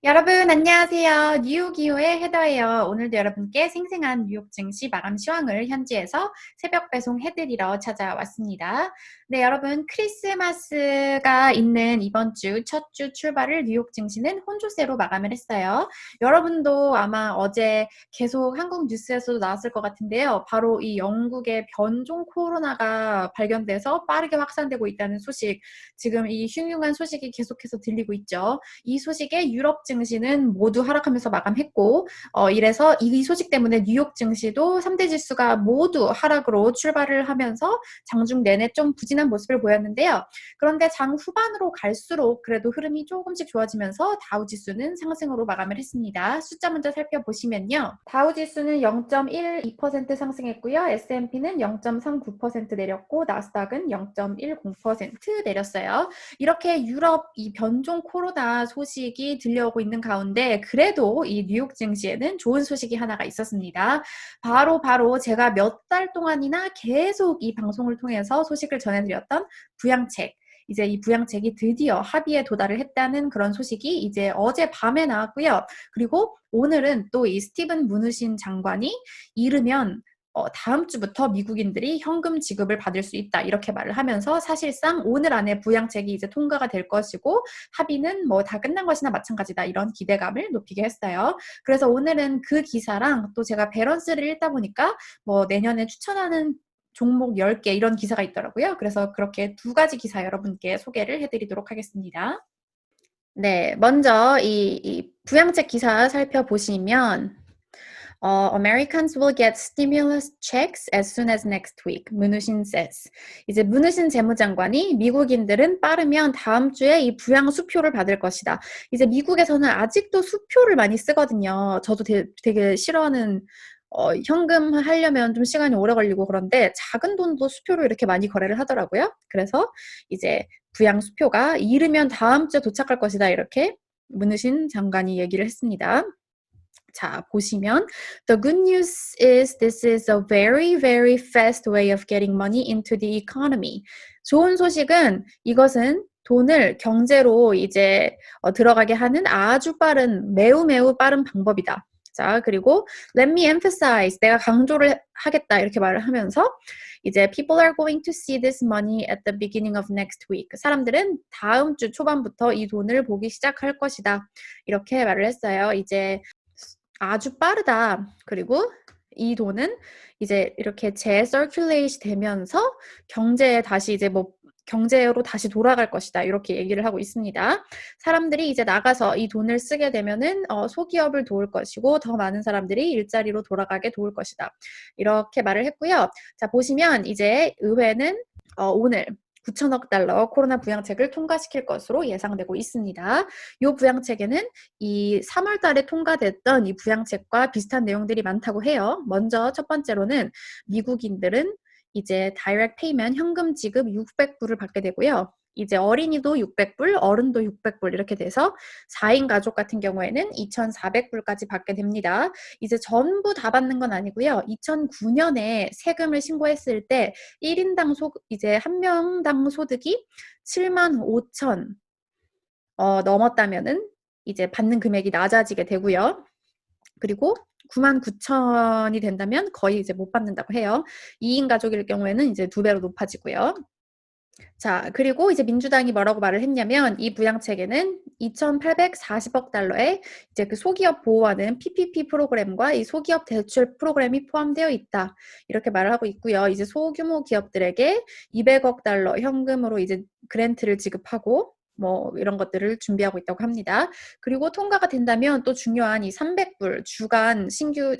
여러분 안녕하세요. 뉴욕이호의 헤더예요. 오늘도 여러분께 생생한 뉴욕 증시 마감 시황을 현지에서 새벽 배송해드리러 찾아왔습니다. 네, 여러분 크리스마스가 있는 이번 주 첫 주 출발을 뉴욕 증시는 혼조세로 마감을 했어요. 여러분도 아마 어제 계속 한국 뉴스에서도 나왔을 것 같은데요. 바로 이 영국의 변종 코로나가 발견돼서 빠르게 확산되고 있다는 소식, 지금 이 흉흉한 소식이 계속해서 들리고 있죠. 이 소식에 유럽 증시는 모두 하락하면서 마감했고, 이래서 이 소식 때문에 뉴욕 증시도 3대 지수가 모두 하락으로 출발을 하면서 장중 내내 좀 부진한 모습을 보였는데요. 그런데 장 후반으로 갈수록 그래도 흐름이 조금씩 좋아지면서 다우 지수는 상승으로 마감을 했습니다. 숫자 먼저 살펴보시면요. 다우 지수는 0.12% 상승했고요. S&P는 0.39% 내렸고 나스닥은 0.10% 내렸어요. 이렇게 유럽 이 변종 코로나 소식이 들려오고 있는 가운데 그래도 이 뉴욕 증시에는 좋은 소식이 하나가 있었습니다. 바로 제가 몇 달 동안이나 계속 이 방송을 통해서 소식을 전해드렸던 부양책, 이제 이 부양책이 드디어 합의에 도달을 했다는 그런 소식이 이제 어젯밤에 나왔고요. 그리고 오늘은 또 이 스티븐 무누신 장관이 이르면 다음 주부터 미국인들이 현금 지급을 받을 수 있다 이렇게 말을 하면서 사실상 오늘 안에 부양책이 이제 통과가 될 것이고 합의는 뭐 다 끝난 것이나 마찬가지다 이런 기대감을 높이게 했어요. 그래서 오늘은 그 기사랑 또 제가 밸런스를 읽다 보니까 뭐 내년에 추천하는 종목 10개 이런 기사가 있더라고요. 그래서 그렇게 두 가지 기사 여러분께 소개를 해드리도록 하겠습니다. 네, 먼저 이 부양책 기사 살펴보시면 Americans will get stimulus checks as soon as next week. 문우신 says. 이제 문우신 재무장관이 미국인들은 빠르면 다음 주에 이 부양 수표를 받을 것이다. 이제 미국에서는 아직도 수표를 많이 쓰거든요. 저도 되게 싫어하는 현금 하려면 좀 시간이 오래 걸리고 그런데 작은 돈도 수표로 이렇게 많이 거래를 하더라고요. 그래서 이제 부양 수표가 이르면 다음 주에 도착할 것이다. 이렇게 문우신 장관이 얘기를 했습니다. 자, 보시면 The good news is this is a very, very fast way of getting money into the economy. 좋은 소식은 이것은 돈을 경제로 이제 들어가게 하는 아주 빠른, 매우 빠른 방법이다. 자, 그리고 let me emphasize, 내가 강조를 하겠다 이렇게 말을 하면서 이제 people are going to see this money at the beginning of next week. 사람들은 다음 주 초반부터 이 돈을 보기 시작할 것이다. 이렇게 말을 했어요. 이제 아주 빠르다. 그리고 이 돈은 이제 이렇게 재서큘레이트 되면서 경제에 다시 이제 뭐 경제로 다시 돌아갈 것이다. 이렇게 얘기를 하고 있습니다. 사람들이 이제 나가서 이 돈을 쓰게 되면은 소기업을 도울 것이고 더 많은 사람들이 일자리로 돌아가게 도울 것이다. 이렇게 말을 했고요. 자, 보시면 이제 의회는 오늘 9천억 달러 코로나 부양책을 통과시킬 것으로 예상되고 있습니다. 이 부양책에는 이 3월 달에 통과됐던 이 부양책과 비슷한 내용들이 많다고 해요. 먼저 첫 번째로는 미국인들은 이제 다이렉트 페이면 현금 지급 600불을 받게 되고요. 이제 어린이도 600불, 어른도 600불 이렇게 돼서 4인 가족 같은 경우에는 2,400불까지 받게 됩니다. 이제 전부 다 받는 건 아니고요. 2009년에 세금을 신고했을 때 1인당 이제 한 명당 소득이 7만 5천 넘었다면은 이제 받는 금액이 낮아지게 되고요. 그리고 9만 9천이 된다면 거의 이제 못 받는다고 해요. 2인 가족일 경우에는 이제 2배로 높아지고요. 자, 그리고 이제 민주당이 뭐라고 말을 했냐면 이 부양책에는 2,840억 달러의 이제 그 소기업 보호하는 PPP 프로그램과 이 소기업 대출 프로그램이 포함되어 있다. 이렇게 말을 하고 있고요. 이제 소규모 기업들에게 200억 달러 현금으로 이제 그랜트를 지급하고 뭐 이런 것들을 준비하고 있다고 합니다. 그리고 통과가 된다면 또 중요한 이 300불 주간 신규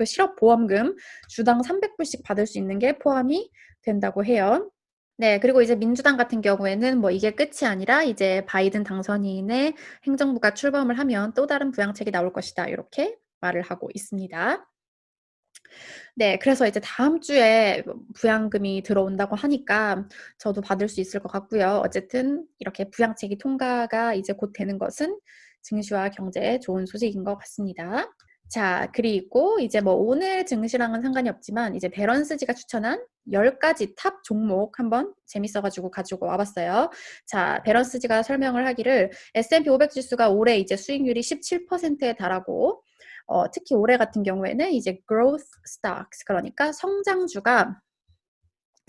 실업보험금 주당 300불씩 받을 수 있는 게 포함이 된다고 해요. 네, 그리고 이제 민주당 같은 경우에는 뭐 이게 끝이 아니라 이제 바이든 당선인의 행정부가 출범을 하면 또 다른 부양책이 나올 것이다. 이렇게 말을 하고 있습니다. 네, 그래서 이제 다음 주에 부양금이 들어온다고 하니까 저도 받을 수 있을 것 같고요. 어쨌든 이렇게 부양책이 통과가 이제 곧 되는 것은 증시와 경제에 좋은 소식인 것 같습니다. 자, 그리고 이제 뭐 오늘 증시랑은 상관이 없지만 이제 배런스지가 추천한 10가지 탑 종목 한번 재밌어가지고 가지고 와봤어요. 자, 배런스지가 설명을 하기를 S&P 500 지수가 올해 이제 수익률이 17%에 달하고 특히 올해 같은 경우에는 이제 growth stocks, 그러니까 성장주가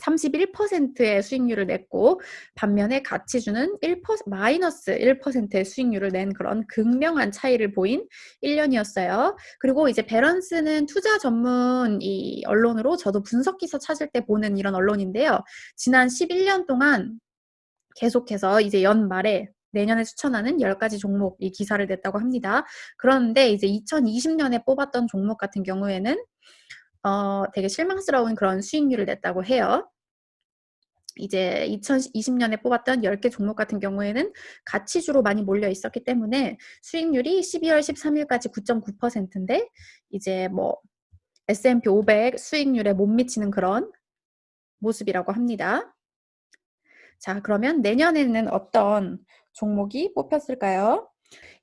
31%의 수익률을 냈고, 반면에 가치주는 마이너스 1%의 수익률을 낸 그런 극명한 차이를 보인 1년이었어요. 그리고 이제 배런스는 투자 전문 이 언론으로 저도 분석 기사 찾을 때 보는 이런 언론인데요. 지난 11년 동안 계속해서 이제 연말에 내년에 추천하는 10가지 종목 이 기사를 냈다고 합니다. 그런데 이제 2020년에 뽑았던 종목 같은 경우에는 되게 실망스러운 그런 수익률을 냈다고 해요. 이제 2020년에 뽑았던 10개 종목 같은 경우에는 가치주로 많이 몰려 있었기 때문에 수익률이 12월 13일까지 9.9%인데 이제 뭐 S&P 500 수익률에 못 미치는 그런 모습이라고 합니다. 자, 그러면 내년에는 어떤 종목이 뽑혔을까요?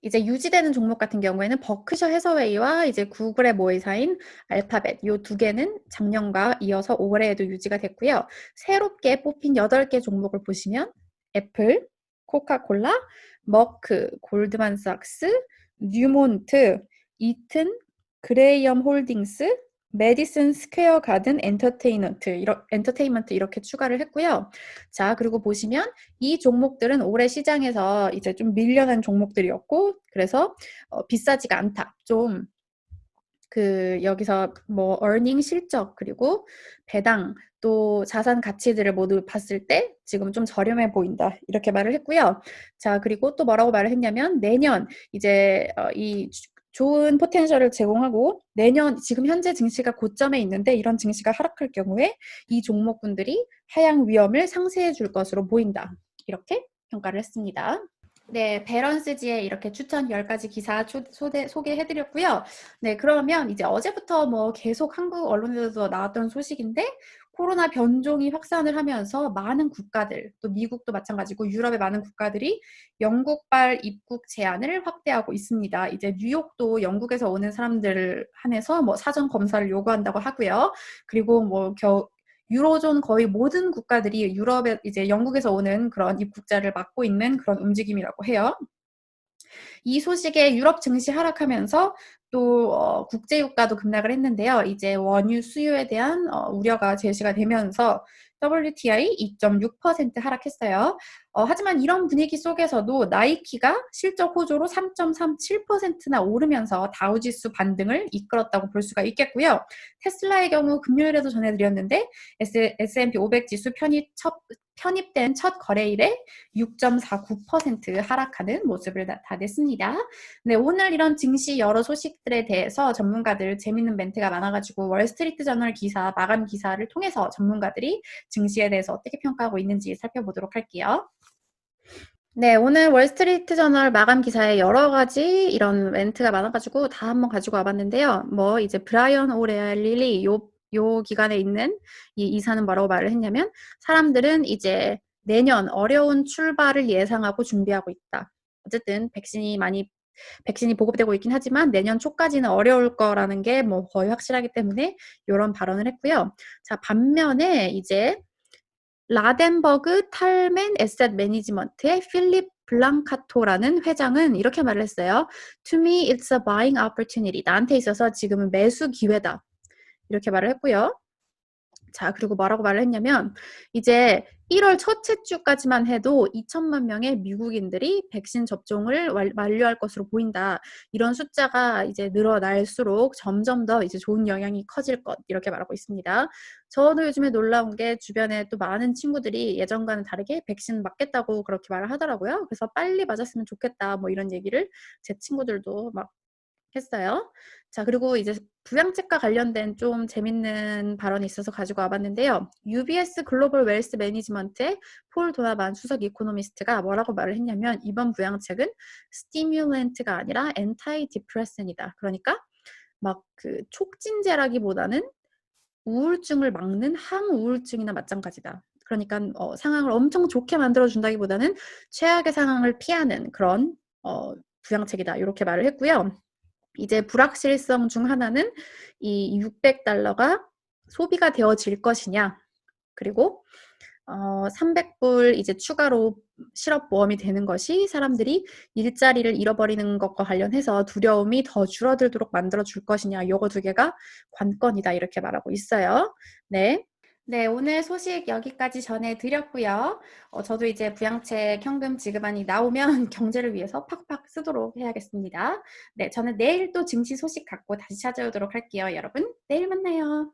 이제 유지되는 종목 같은 경우에는 버크셔 해서웨이와 이제 구글의 모의사인 알파벳 이 두 개는 작년과 이어서 올해에도 유지가 됐고요. 새롭게 뽑힌 8개 종목을 보시면 애플, 코카콜라, 머크, 골드만삭스, 뉴몬트, 이튼, 그레이엄 홀딩스, 메디슨 스퀘어 가든 엔터테인먼트 이렇게 추가를 했고요. 자, 그리고 보시면 이 종목들은 올해 시장에서 이제 좀 밀려난 종목들이었고, 그래서 비싸지가 않다. 좀 여기서 뭐 earning 실적 그리고 배당 또 자산 가치들을 모두 봤을 때 지금 좀 저렴해 보인다 이렇게 말을 했고요. 자, 그리고 또 뭐라고 말을 했냐면 내년 이제 이 좋은 포텐셜을 제공하고 내년 지금 현재 증시가 고점에 있는데 이런 증시가 하락할 경우에 이 종목군들이 하향 위험을 상쇄해 줄 것으로 보인다. 이렇게 평가를 했습니다. 네, 배런스지에 이렇게 추천 10가지 기사 소개해드렸고요. 네, 그러면 이제 어제부터 뭐 계속 한국 언론에서도 나왔던 소식인데 코로나 변종이 확산을 하면서 많은 국가들, 또 미국도 마찬가지고 유럽의 많은 국가들이 영국발 입국 제한을 확대하고 있습니다. 이제 뉴욕도 영국에서 오는 사람들을 한해서 뭐 사전 검사를 요구한다고 하고요. 그리고 뭐 유로존 거의 모든 국가들이 유럽에 이제 영국에서 오는 그런 입국자를 막고 있는 그런 움직임이라고 해요. 이 소식에 유럽 증시 하락하면서 또 국제유가도 급락을 했는데요. 이제 원유 수요에 대한 우려가 제시가 되면서 WTI 2.6% 하락했어요. 하지만 이런 분위기 속에서도 나이키가 실적 호조로 3.37%나 오르면서 다우지수 반등을 이끌었다고 볼 수가 있겠고요. 테슬라의 경우 금요일에도 전해드렸는데 S&P 500 지수 편입된 첫 거래일에 6.49% 하락하는 모습을 나타냈습니다. 네, 오늘 이런 증시 여러 소식들에 대해서 전문가들 재밌는 멘트가 많아가지고 월스트리트 저널 기사, 마감 기사를 통해서 전문가들이 증시에 대해서 어떻게 평가하고 있는지 살펴보도록 할게요. 네, 오늘 월스트리트 저널 마감 기사에 여러 가지 이런 멘트가 많아가지고 다 한번 가지고 와봤는데요. 뭐 이제 브라이언 오레일리 요 기간에 있는 이 이사는 뭐라고 말을 했냐면 사람들은 이제 내년 어려운 출발을 예상하고 준비하고 있다. 어쨌든 백신이 보급되고 있긴 하지만 내년 초까지는 어려울 거라는 게 뭐 거의 확실하기 때문에 이런 발언을 했고요. 자, 반면에 이제 라덴버그 탈맨 에셋 매니지먼트의 필립 블랑카토라는 회장은 이렇게 말을 했어요. To me, it's a buying opportunity. 나한테 있어서 지금은 매수 기회다. 이렇게 말을 했고요. 자, 그리고 뭐라고 말을 했냐면 이제 1월 첫째 주까지만 해도 2천만 명의 미국인들이 백신 접종을 완료할 것으로 보인다. 이런 숫자가 이제 늘어날수록 점점 더 이제 좋은 영향이 커질 것 이렇게 말하고 있습니다. 저도 요즘에 놀라운 게 주변에 또 많은 친구들이 예전과는 다르게 백신 맞겠다고 그렇게 말을 하더라고요. 그래서 빨리 맞았으면 좋겠다 뭐 이런 얘기를 제 친구들도 막 했어요. 자, 그리고 이제 부양책과 관련된 좀 재밌는 발언이 있어서 가지고 와봤는데요. UBS 글로벌 웰스 매니지먼트의 폴 도나반 수석 이코노미스트가 뭐라고 말을 했냐면 이번 부양책은 스티뮬런트가 아니라 엔타이 디프레센이다. 그러니까 막 촉진제라기보다는 우울증을 막는 항우울증이나 마찬가지다. 그러니까 상황을 엄청 좋게 만들어준다기보다는 최악의 상황을 피하는 그런 부양책이다. 이렇게 말을 했고요. 이제 불확실성 중 하나는 이 $600가 소비가 되어질 것이냐, 그리고 $300 이제 추가로 실업보험이 되는 것이 사람들이 일자리를 잃어버리는 것과 관련해서 두려움이 더 줄어들도록 만들어줄 것이냐, 요거 두 개가 관건이다, 이렇게 말하고 있어요. 네. 네, 오늘 소식 여기까지 전해드렸고요. 저도 이제 부양책 현금 지급안이 나오면 경제를 위해서 팍팍 쓰도록 해야겠습니다. 네, 저는 내일 또 증시 소식 갖고 다시 찾아오도록 할게요. 여러분, 내일 만나요.